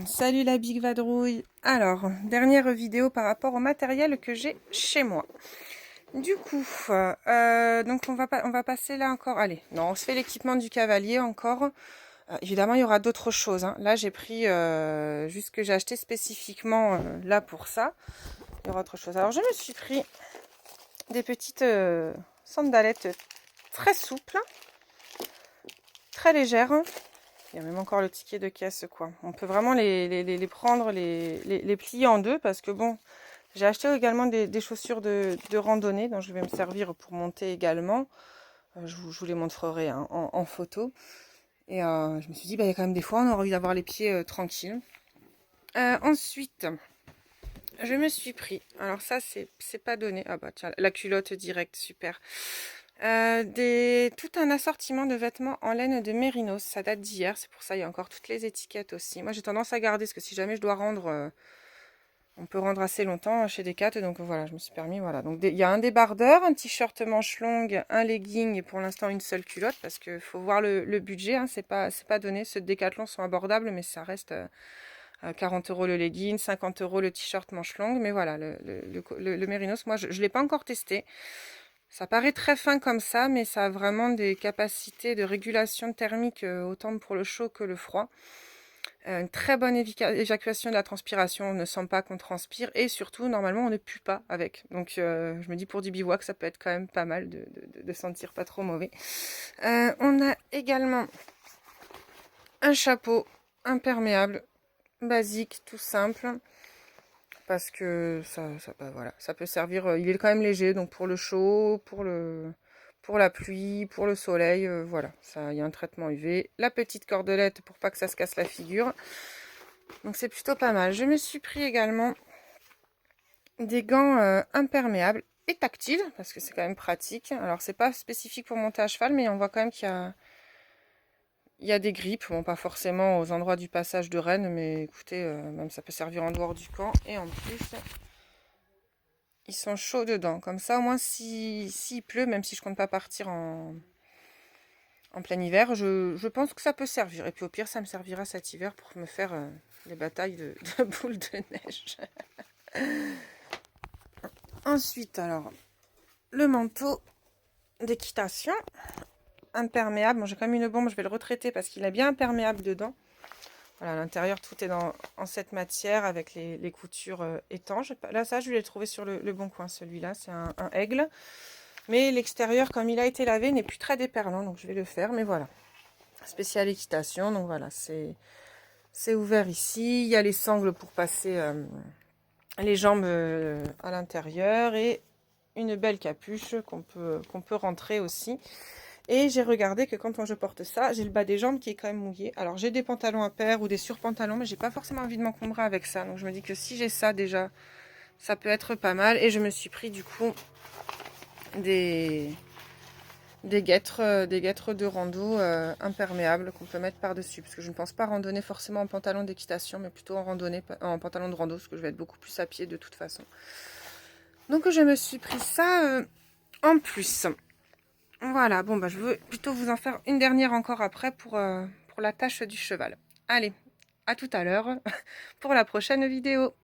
Salut la Big Vadrouille. Alors, dernière vidéo par rapport au matériel que j'ai chez moi. Du coup, donc on va passer là encore. Allez, non, on se fait l'équipement du cavalier encore. Évidemment, il y aura d'autres choses, hein. Là, j'ai pris juste ce que j'ai acheté spécifiquement là pour ça. Il y aura autre chose. Alors, je me suis pris des petites sandalettes très souples, très légères. Il y a même encore le ticket de caisse, quoi. On peut vraiment les prendre, les plier en deux, parce que bon, j'ai acheté également des chaussures de randonnée, dont je vais me servir pour monter également. Je vous les montrerai hein, en photo. Et je me suis dit, bah, il y a quand même des fois, on aurait envie d'avoir les pieds tranquilles. Ensuite, je me suis pris, alors ça, c'est pas donné. Ah bah tiens, la culotte directe, super. Tout un assortiment de vêtements en laine de mérinos. Ça date d'hier, c'est pour ça il y a encore toutes les étiquettes aussi. Moi j'ai tendance à garder parce que si jamais je dois rendre, on peut rendre assez longtemps chez Decat. Donc voilà, je me suis permis. Voilà. Donc il y a un débardeur, un t-shirt manche longue, un legging et pour l'instant une seule culotte parce qu'il faut voir le budget. Hein, c'est pas donné. Ceux de Decathlon sont abordables, mais ça reste 40 € le legging, 50 € le t-shirt manche longue. Mais voilà, le mérinos, moi je ne l'ai pas encore testé. Ça paraît très fin comme ça, mais ça a vraiment des capacités de régulation thermique autant pour le chaud que le froid. Une très bonne évacuation de la transpiration, on ne sent pas qu'on transpire et surtout, normalement, on ne pue pas avec. Donc, je me dis pour du bivouac, ça peut être quand même pas mal de sentir pas trop mauvais. On a également un chapeau imperméable, basique, tout simple. Parce que bah, voilà, ça peut servir, il est quand même léger, donc pour le chaud, pour la pluie, pour le soleil, voilà, ça, il y a un traitement UV. La petite cordelette pour pas que ça se casse la figure. Donc c'est plutôt pas mal. Je me suis pris également des gants imperméables et tactiles, parce que c'est quand même pratique. Alors c'est pas spécifique pour monter à cheval, mais on voit quand même il y a des grippes, bon pas forcément aux endroits du passage de Rennes, mais écoutez, même ça peut servir en dehors du camp. Et en plus, ils sont chauds dedans. Comme ça, au moins, s'il pleut, même si je compte pas partir en plein hiver, je pense que ça peut servir. Et puis au pire, ça me servira cet hiver pour me faire les batailles de boules de neige. Ensuite, alors, le manteau d'équitation imperméable. Bon, j'ai quand même une bombe, je vais le retraiter parce qu'il est bien imperméable dedans. Voilà, à l'intérieur, tout est en cette matière avec les coutures étanches. Là, ça, je l'ai trouvé sur le bon coin, celui-là. C'est un aigle. Mais l'extérieur, comme il a été lavé, n'est plus très déperlant. Donc, je vais le faire. Mais voilà. Spécial équitation. Donc, voilà, c'est ouvert ici. Il y a les sangles pour passer les jambes à l'intérieur. Et une belle capuche qu'on peut rentrer aussi. Et j'ai regardé que quand je porte ça, j'ai le bas des jambes qui est quand même mouillé. Alors j'ai des pantalons à paire ou des surpantalons, mais j'ai pas forcément envie de m'encombrer avec ça. Donc je me dis que si j'ai ça déjà, ça peut être pas mal. Et je me suis pris du coup des guêtres de rando imperméables qu'on peut mettre par-dessus. Parce que je ne pense pas randonner forcément en pantalon d'équitation, mais plutôt en pantalon de rando, parce que je vais être beaucoup plus à pied de toute façon. Donc je me suis pris ça en plus. Voilà, bon, bah, je veux plutôt vous en faire une dernière encore après pour la tâche du cheval. Allez, à tout à l'heure pour la prochaine vidéo.